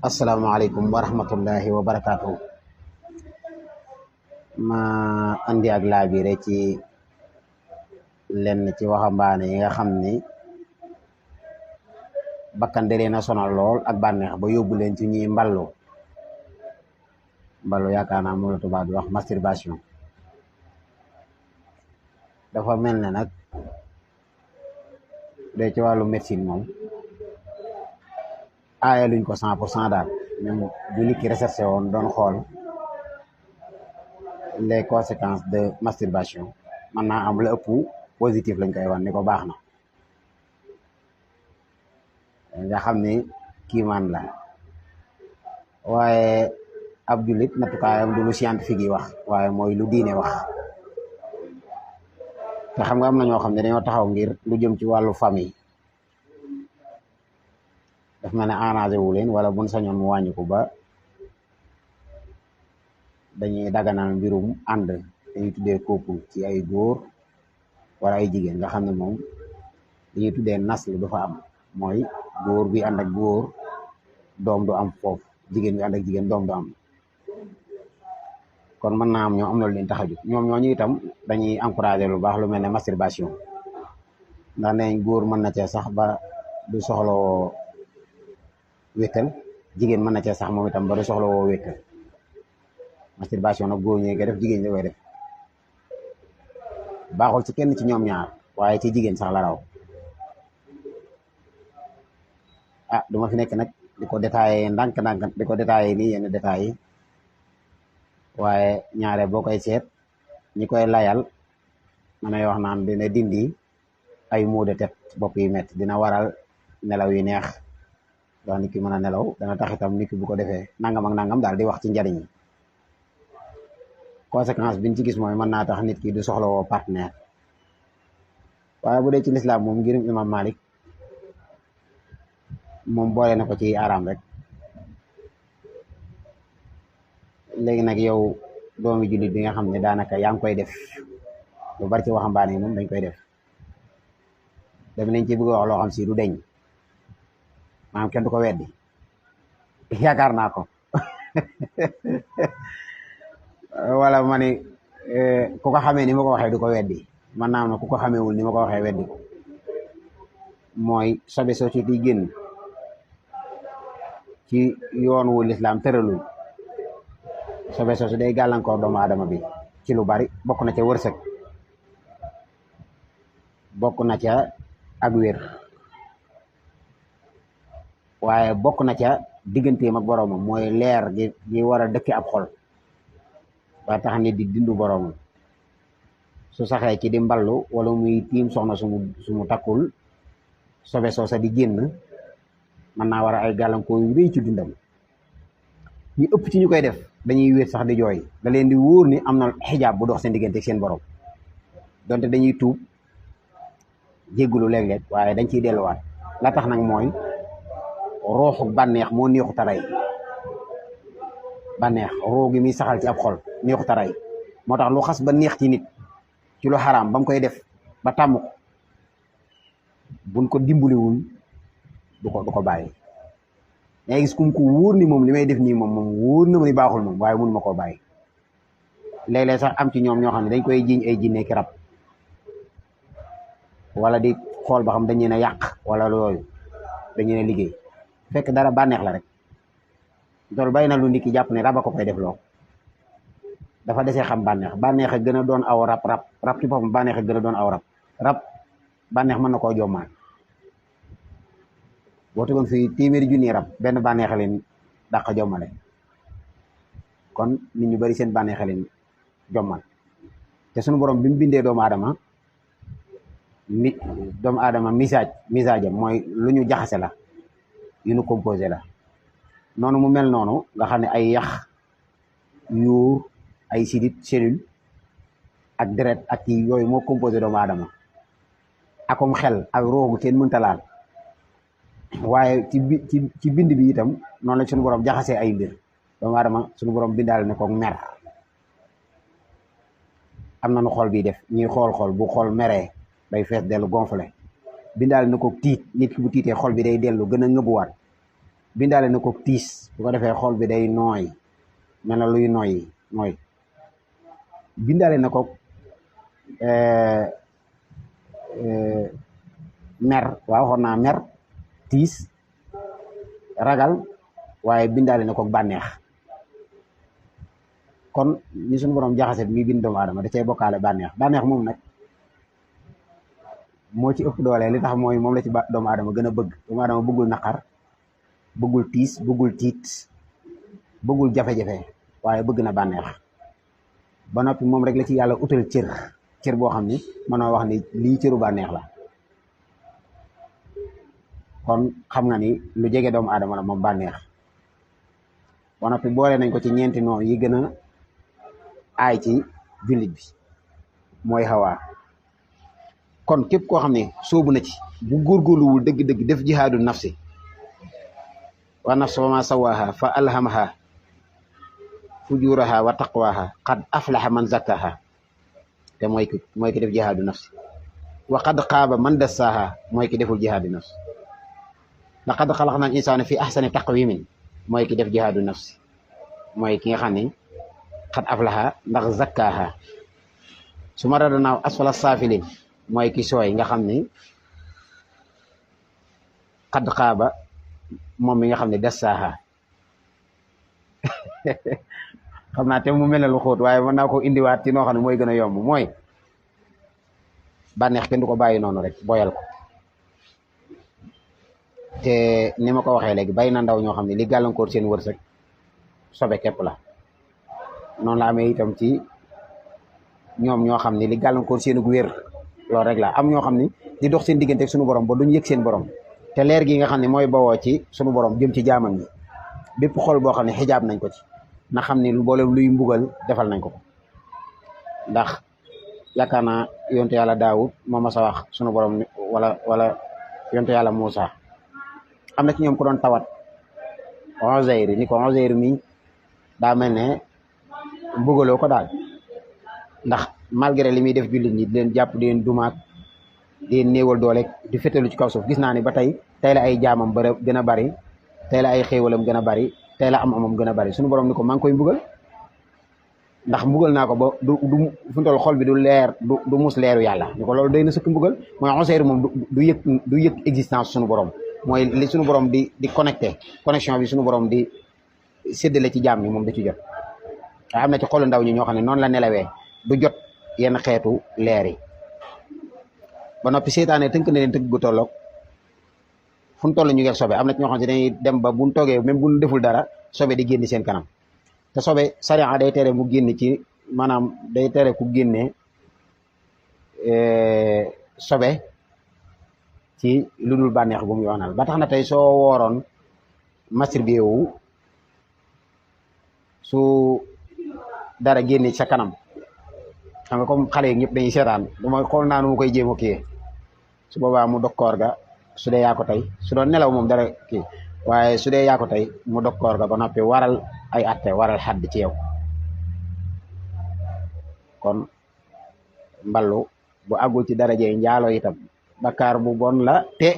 asalaamaaleykum wa rahmatullahi wa barakaatu. ma andi ak laabire ci lenn ci waxambaane yi nga xam ni bakkan da leen a sonal lool ak bànneex ba yóbbu leen ci ñuy mballu yaakaar naa moom la tubaab di wax masturbation. dafa mel ne nag day ci wàllu médecine moom aaya luñ ko 100% daal. même bu nit ki recherché woon doon xool les conséquences de masturbation mën naa am la ëpp positif lañ koy wan ni ko baax na nga xam ni kiimaan la, waaye ab jullit nattukaayam du lu scientifique yi wax waaye mooy lu diine wax. te xam nga am na ñoo xam ne dañoo taxaw ngir lu jëm ci wàllu famille daf mel ne arrangé wu leen, wala buñ sañoon mu wàññiku ba dañuy daganal mbirum ànd dañuy tuddee couple ci ay góor wala ay jigéen nga xam ne moom dañuy tuddee nasl du fa am, mooy góor bi ànd ak góor doom du am foofu, jigéen bi ànd ak jigéen doom du am. kon mën naa am ñoom am na lu leen tax a jóg ñoom ñooñu itam dañuy encouragé lu baax lu mel ne masturbation, ndax neñ góor mën na cee sax ba du soxlawoo wéttal, jigéen mën na cee sax moom itam ba du soxlawoo wéttal. masturbation nag góor ñee koy def, jigéen ñi koy def. baaxul ci kenn ci ñoom ñaar, waaye ci jigéen sax la raw. duma fi nekk nag di ko détaillé ndànk-ndànk, di ko détaillé nii yenn détails yi, waaye ñaare boo koy seet ñi koy layal man ay wax naan dina dindi ay maux de tête, bopp yi métti, dina waral nelaw yi neex, ndax nit ki mën a nelaw, dana tax itam nit ki bu ko defee nangam ak nangam daal di wax ci njariñ yi. conséquence biñ ci gis mooy mën naa tax nit ki du soxlawoo partenaire. waaye bu dee ci lislaam moom ngirum imam Malik moom boole na ko ci araam rek. léegi nag yow doomi jullit bi nga xam ne daanaka yaa ngi koy def, lu bari ci waxambaane yi moom dañ koy def, dem nañ ci bëgg a wax loo xam si du deñ, maanaam kenn du ko weddi. yaakaar naa ko wala ma ni ku ko xamee ni ma ko waxee du ko weddi, man naa am na ku ko xameewul ni ma ko waxee weddi ko. mooy sobe société yi génn ci yoon wu lislaam tëralul, sobe soosu day gàllankoor doomu aadama bi ci lu bari. bokk na ca wërsëg, bokk na ca ak wér, waaye bokk na ca digganteem ak boroomam, mooy leer gi war a dëkke ab xol ba tax nit di dindu boroomam. su saxee ci di mballu wala muy tiim soxna sumu takkul, sobe soosa di génn mën naa war a ay gàllankoor yu rëy ci dundam. ñu ëpp ci ñu koy def dañuy wéet sax di jooy, da leen di wóor ni am na xijaab bu dox seen diggante ak seen borom, donte dañuy tuub jéggulu léeg-léeg, waaye dañ ciy delluwaat. la tax nag mooy rooxu bànneex moo neexu taray, bànneex roo gi muy saxal ci ab xol neexu taray. moo tax lu xas ba neex ci nit ci lu xaraam ba mu koy def ba tàmm ko, buñ ko dimbaliwul du ko bàyyi. yaa ngi gis kum ko wóor ni moom li may def nii moom wóor na ma ni baaxul moom, waaye mënu ma koo bàyyi. léeg-léeg sax am ci ñoom ñoo xam ne dañ koy jiiñ ay jinne ki rab, wala di xool ba xam dañ leen a yàq wala yooyu, dañ leen a liggéey, fekk dara bànneex la rek. loolu bàyyi na lu nit ki jàpp ne rab a ko koy def loo, dafa desee xam bànneex. bànneex a gën a doon aw rab ci boppam, bànneex a gën a doon aw rab bànneex mën na koo jommaan. boo tegoon fii téeméeri junni rab, benn bànneex leen dàq jommale. kon nit ñu bari seen bànneex leen jommal. te suñu borom bi mu bindee doomu aadama misaajam mooy lu ñu jaxase la, yu ñu composé la. noonu mu mel noonu nga xam ne ay yax, yuur, ay sidit, cellule ak deret ak ci yooyu moo composé doomu aadama. akom xel ak roogu kenn mënta laal. waaye ci bind bi itam noonu la suñu borom jaxasee ay mbir. doomu aadama suñu borom bindaal ne ko mer, am na nu xol bi def, ñuy xool bu xol meree day fees dellu gonflé. bindaal na ko tiit, nit ki bu tiitee xol bi day dellu gën a ngëbuwaat. bindaale na ko tiis bu ko defee xol bi day nooy mel na luy nooy bindaale na ko mer waaw waxoon naa mer tiis ragal waaye bindaale na ko bànneex kon ni suñu borom jaxase bi muy bind doomu aadama da cay bokkaale bànneex moom nag moo ci ëpp doole li tax mooy moom la ci doomu aadama gën a bëgg doomu aadama bëggul naqar bëggul tiis bëggul tiit bëggul jafe-jafe waaye bëgg na bànneex ba noppi moom rek la ci yàlla utal cër boo xam ni mënoo wax ni lii cëru bànneex la kon xam nga ni lu jege doomu aadama la moom bànneex ba noppi boole nañ ko ci ñeenti noonu yi gën a aay ci jullit bi mooy xawaa kon képp koo xam ne soobu na ci bu góorgóorluwul dëgg-dëgg def jihaadu nafsi wa nafsa wa ma sawaha fa alhamaha fujuraha wa taqwaha qad aflaha man zakkaha te mooy ki def jihaadu nafsi wa qad xaaba man dassaha mooy ki deful jihaadu nafsi laqad xalaqna al insana fi ahsani taqwimin mooy ki def jihaadu nafsi mooy ki nga xam ne qad aflaha ndax zakkaha su ma radanaaw asfala saafilin mooy ki sooy nga xam ni qad xaaba moom mi nga xam ne dassaaha xam naa te mu mel ne lu xóot waaye mën naa ko indiwaat ci noo xam ne mooy gën a yomb mooy bànneex kenn du ko bàyyi noonu rek boyal ko te ni ma ko waxee léegi bàyyi na ndaw ñoo xam ne li gàllankoor seen wërsëg sobe képp la noonu la amee itam ci ñoom ñoo xam ne li gàllankoor seen wér loolu rek la am ñoo xam ni di dox seen diggante ak sunu borom ba duñ yëg seen borom te leer gi nga xam ne mooy bawoo ci sunu borom jëm ci jaamam yi bépp xol boo xam ne xijaab nañ ko ci na xam ni mboolem luy mbugal defal nañ ko ndax yaakaar naa yonte yàlla Daawud moo ma sa wax sunu borom wala yonte yàlla Muusa am na ci ñoom ko doon tawat Uzayr ni ko Uzayr mi daa mel ne mbugaloo ko daal ndax malgré li muy def jullit ñi di leen jàpp di leen dumaak di leen néewal doole di fétalu ci kaw suuf gis naa ni ba tey la ay jaamam gën a bari tey la ay xéewalam gën a bari tey la am gën a bari suñu borom ni ko maa ngi koy mbugal ndax mbugal naa ko ba du fu mu toll xol bi du leer du mus leeru yàlla ni ko loolu day na sëkk mbugal mooy Uzayr moom du yëg existence suñu borom mooy li suñu borom di connecté connexion bi suñu borom di séddale ci jaam ñi moom da ci jot waaye am na ci xolu ndaw ñi ñoo xam ne noonu la nelawee du jot yenn xeetu leer yi ba noppi seytaane tënk na leen tëgg gu tolloog fu mu toll ñu ngi sobe am na ci ñoo xam ne dañuy dem ba buñ toogee même buñ deful dara sobe di génn seen kanam te sobe sariya day tere mu génn ci maanaam day tere ku génne sobe ci lu dul bànneex bu mu yoonal ba tax na tey soo wooroon masturbé wu su dara génne ci sa kanam xam nga comme xale yi ñëpp dañuy seetaan dama xool naa nu mu koy jéem a kii su boobaa mu dog koor ga su dee yaa ko tey su doon nelaw moom dara kii waaye su dee yaa ko tey mu dog koor ga ba noppi waral ay atte waral xadd ci yow kon mballu bu àggul ci darajey njaalo itam bakkaar bu bon la te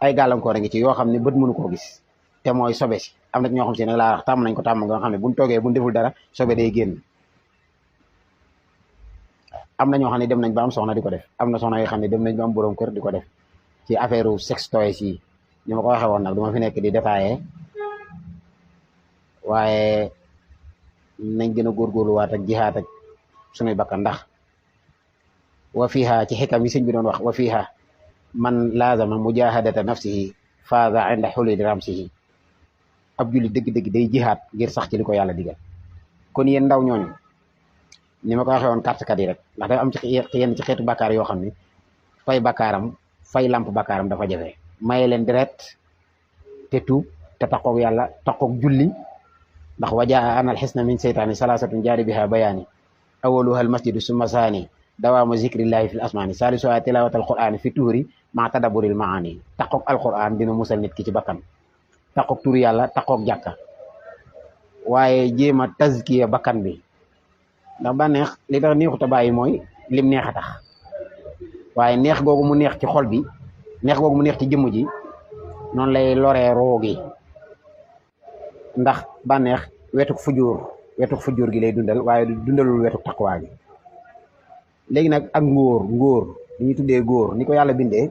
ay gàllankoor a ngi ci yoo xam ne bët mënu koo gis te mooy sobe si am na ñoo xam si nag laa wax tàmm nañ ko tàmm nga xam ne buñ toogee buñ deful dara sobe day génn am na ñoo xam ne dem nañ ba am soxna di ko def am na soxna yoo xam ne dem nañ ba am borom kër di ko def ci affaire u sex toys yi ni ma ko waxee woon nag du ma fi nekk di détaillé waaye nañ gën a góorgóorluwaat ak jihaat ak sunuy bakkan ndax wa fiha ci xikam yi sëñ bi doon wax wa fiha man laazama mujahadata nafsihi faaza inda xululi ramsihi ab julli dëgg-dëgg day jihaat ngir sax ci li ko yàlla digal kon yéen ndaw ñooñu ni ma ko waxee woon kartkat yi rek ndax dafa am ci yenn ci xeetu bakkaar yoo xam ne fay bakkaaram fay lamp bakkaaram dafa jafe maye leen deret te tuub te taqoog yàlla taqoog julli ndax wajaa anal xisna min seytaani salaasatun jaari biha bayaani awaluha al masjidu summa saani dawaamu zikrillahi fil asmaani salisuha tilawatal qur'ani fi tuuri ma tadaburil maani taqoog alquran dina musal nit ki ci bakkan taqoog turu yàlla taqoog jàkka waaye jéem a tazkiya bakkan bi ndax ba neex li tax neexut a bàyyi mooy lim neex a tax waaye neex googu mu neex ci xol bi neex googu mu neex ci jëmm ji noonu lay loree roo gi ndax bànneex wetuk fujur gi lay dundal waaye dundalul wetuk taqwa gi. léegi nag ak ngóor li ñuy tuddee góor ni ko yàlla bindee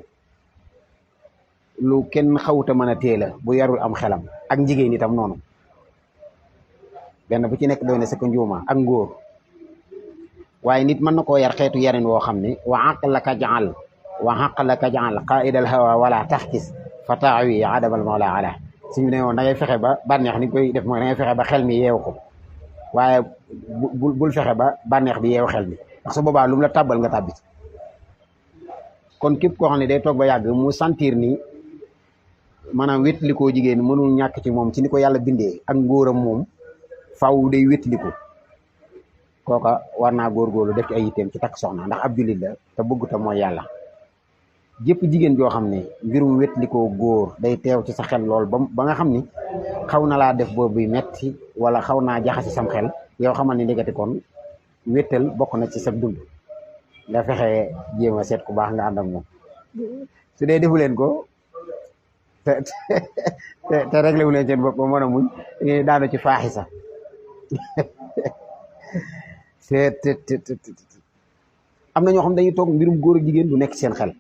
lu kenn xawuta mën a téela bu yarul am xelam, ak njigéen itam noonu, benn bu ci nekk doy na sëkk njuuma ak ngóor. waaye nit mën na koo yar xeetu yarin woo xam ne wa aqlaka jaal qaidal hawa wala taxkis fa taawi adabal mawla ala. suñu ne woon da ngay fexe ba bànneex ni koy def mooy da ngay fexe ba xel mi yeew ko, waaye bul fexe ba bànneex bi yeew xel mi, ndax su boobaa lu mu la tàbbal nga tàbbi. kon képp koo xam ne day toog ba yàgg mu sentir ni maanaam wétlikoo jigéen mënul ñàkk ci moom ci ni ko yàlla bindee, ak ngóoram moom faaw day wétliko, kooka war naa góorgóorlu def ci ay yitteem ci takk soxna, ndax ab jullit la te bëgg ta mooy yàlla. jëpp jigéen joo xam ne mbirum wétlikoo góor day teew ci sa xel lool ba nga xam ni xaw na laa def boobu metti wala xaw naa jaxasi sam xel, yow xamal ni ndekete kon wéttal bokk na ci sa dund. nga fexe jéem a seet ku baax nga ànd ak moom. su dee defu leen ko te réglé wu leen seen bopp ba mën a muñ daanu ci faaxi sax am na ñoo xam dañuy toog mbirum góor ak jigéen du nekk seen xel,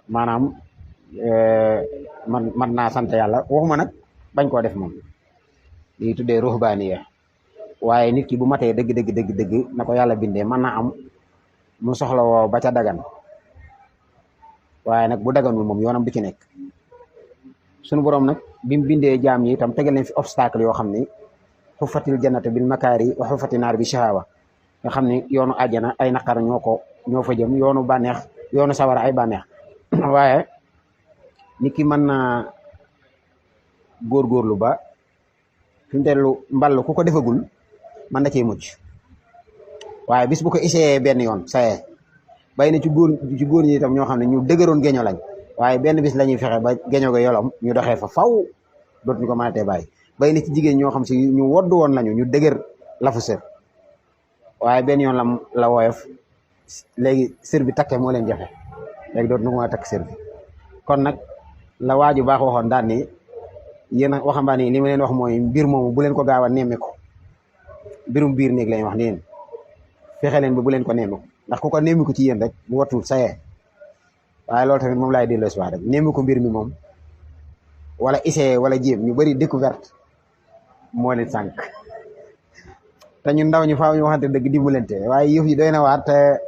maanaam man naa sant yàlla, waxuma nag bañ koo def moom li tuddee ruhbaaniya, waaye nit ki bu matee dëgg na ko yàlla bindee mën naa am mu soxla woo ba ca dagan, waaye nag bu daganul moom yoonam du ci nekk. suñu borom nag bi mu bindee jaam yi itam tegal leen fi obstacle yoo xam ni xufatil jannata bil makaari wa xufati naar bi shahawa, nga xam ni yoonu àjjana ay naqar ñoo fa jëm, yoonu bànneex yoonu sawara ay bànneex. waaye nit ki mën naa góorgóorlu ba fi mu tellu mball ku ko defagul mën na cee mucc, waaye bis bu ko essayé benn yoon saye bay na ci góor ñi itam ñoo xam ne ñu dëgëroon geño lañ, waaye benn bis la ñuy fexe ba geño ga yolom ñu doxee fa faw dootuñu ko mënatee bàyyi. bay na ci jigéen ñoo xam si ñu wodd woon lañu, ñu dëgër lafu sër, waaye benn yoon la woyof, léegi sër bi takkee moo leen jafe, léegi dootuñu ko mën a takk sër bi. kon nag la waaju baax waxoon daan ni yéen a waxambaane yi li ma leen wax mooy mbir moomu bu leen ko gaaw a nemmeeku, mbirum biir néeg lañ wax ni yéen fexe leen ba bu leen ko nemmeeku, ndax ku ko nemmeeku ci yéen rek bu watul sayee. waaye loolu tamit moom laay delloo si waat rek nemmeeku mbir mi moom wala essayé wala jéem ñu bëri découverte moo leen sànq te ñun ndaw ñu faaw ñu waxante dëgg dimbalante, waaye yëf yi doy na waar. te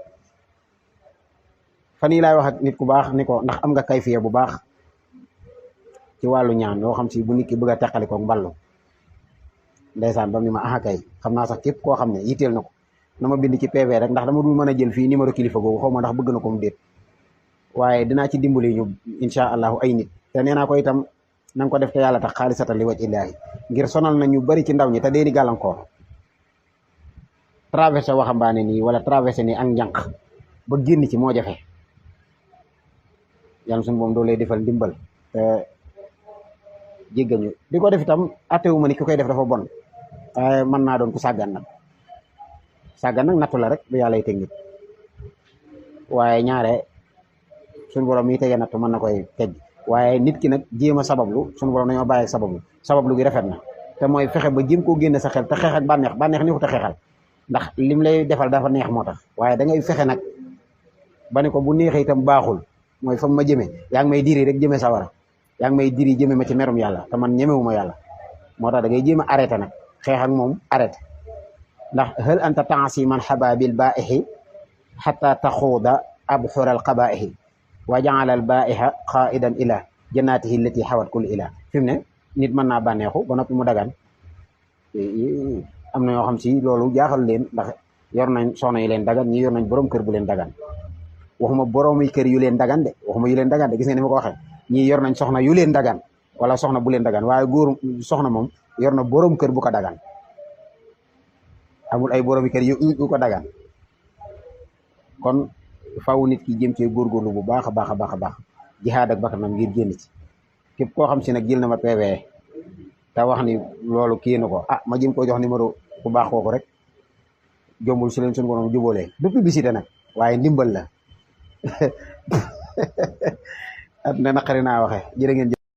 fan yii laay wax ak nit ku baax ni ko ndax am nga kayfiya bu baax ci wàllu ñaan yoo xam si bu nit ki bëgg a teqali ko mballu, ndeysaan bam ni ma aha kay xam naa sax képp koo xam ne yitteel na ko na ma bind ci PV rek, ndax dama dul mën a jël fii numéro kilifa googu, xaw ma ndax bëgg na ko mu déet, waaye dinaa ci dimbali ñu incha allahu ay nit. te nee naa ko itam na nga ko def te yàlla tax xaalisatan li waj illaahi, ngir sonal na ñu bari ci ndaw ñi te deeni gàllankoor traversé waxambaane nii wala traversé nii ak njànq ba génn ci moo jafe. yàlla suñu moom doo lay defal ndimbal te jéggañu di ko def itam attewu ma ni ku koy def dafa bon, waaye mën naa doon ku sàggan nag nattu la rek bu yàlla y teg nit, waaye ñaare suñu borom mi tegee nattu mën na koy teg, waaye nit ki nag jéem a sabablu suñu borom dañoo bàyyi sabablu gi rafet na, te mooy fexe ba jéem koo génne sa xel te xeex ak bànneex ni ko te xeexal, ndax lim lay defal dafa neex moo tax, waaye da ngay fexe nag ba ne ko bu neexee itam baaxul, mooy fa ma jëmee yaa ngi may diri rek jëmee sawara, yaa ngi may diri jëmee ma ci merum yàlla te man ñemewuma yàlla, moo tax da ngay jéem a arrêté nag xeex ak moom arrêté. ndax hal anta taasi man xabaabil baaixi xata taxuuda abxural qabaaixi wa jaala al baaixa qaidan ila jannaatihi allati xawat kul ila. fi mu ne nit mën naa bànneexu ba noppi mu dagan, am na ñoo xam si loolu jaaxal leen, ndax yor nañ soxna yu leen dagan, ñi yor nañ borom kër bu leen dagan, waxuma boroomi kër yu leen dagan de, waxuma yu leen dagan de, gis nga ni ma ko waxee, ñii yor nañ soxna yu leen dagan wala soxna bu leen dagan, waaye góor soxna moom yor na borom kër bu ko dagan, amul ay boroomi kër yu ko dagan. kon faaw nit ki jëm cee góorgóorlu bu baax a baax a baax a baax jihaad ak bakkanam ngir génn ci. képp koo xam si nag jël na ma PV te wax ni loolu kii na ko ma jëm koo jox numéro bu baax kooku rek jombul si leen suñu borom jubóolee du publicité nag waaye ndimbal la at na naqari naa waxe jërë ngeen